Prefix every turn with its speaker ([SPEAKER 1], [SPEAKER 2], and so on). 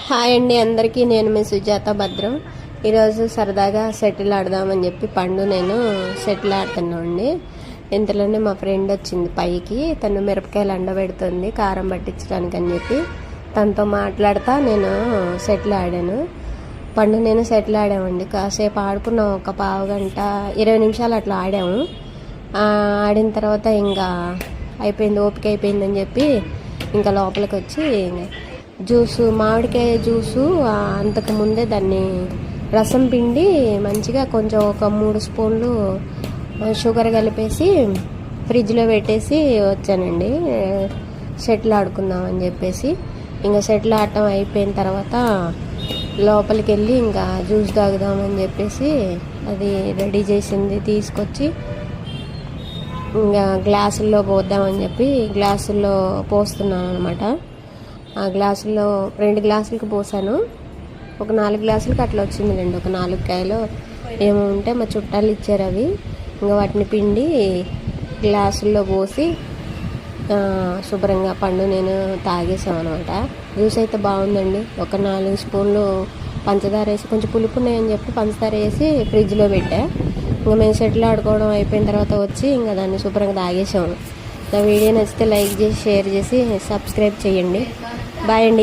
[SPEAKER 1] Hi అండి అందరికీ. నేను మీ సుజాత భద్రం. ఈరోజు సరదాగా షటిల్ ఆడదామని చెప్పి పండు నేను షటిల్ ఆడుతున్నాం అండి. ఇంతలోనే మా ఫ్రెండ్ వచ్చింది పైకి. తను మిరపకాయలు ఎండబెడుతుంది కారం పట్టించడానికి అని చెప్పి తనతో మాట్లాడుతా నేను షటిల్ ఆడాను. పండు నేను షటిల్ ఆడామండి. కాసేపు ఆడుకున్నాం, ఒక పావు గంట 20 నిమిషాలు అట్లా ఆడాము. ఆడిన తర్వాత ఇంకా అయిపోయింది, ఓపిక అయిపోయిందని చెప్పి ఇంకా లోపలికి వచ్చి జ్యూసు, మామిడికాయ జ్యూసు అంతకుముందే దాన్ని రసం పిండి మంచిగా కొంచెం ఒక 3 స్పూన్లు షుగర్ కలిపేసి ఫ్రిడ్జ్లో పెట్టేసి వచ్చానండి షటిల్ ఆడుకుందామని చెప్పేసి. ఇంకా షటిల్ ఆడటం అయిపోయిన తర్వాత లోపలికి వెళ్ళి ఇంకా జ్యూస్ తాగుదామని చెప్పేసి అది రెడీ చేసింది తీసుకొచ్చి ఇంకా గ్లాసుల్లో పోద్దామని చెప్పి గ్లాసుల్లో పోస్తున్నాను అనమాట. ఆ గ్లాసుల్లో 2 గ్లాసులకి పోసాను. ఒక 4 గ్లాసులకి అట్లా వచ్చిందిలేండి. ఒక 4 కాయలు ఏమో ఉంటే మా చుట్టాలు ఇచ్చారు అవి. ఇంకా వాటిని పిండి గ్లాసుల్లో పోసి శుభ్రంగా పండు నేను తాగేసాం అనమాట. జ్యూస్ అయితే బాగుందండి. ఒక 4 స్పూన్లు పంచదార వేసి, కొంచెం పులుపు ఉన్నాయని చెప్పి పంచదార వేసి ఫ్రిడ్జ్లో పెట్టా. ఇంకా మేము షటిల్ ఆడుకోవడం అయిపోయిన తర్వాత వచ్చి ఇంకా దాన్ని శుభ్రంగా తాగేసాము. నా వీడియో నచ్చితే లైక్ చేసి, షేర్ చేసి, సబ్స్క్రైబ్ చేయండి. బాయ్ అండి.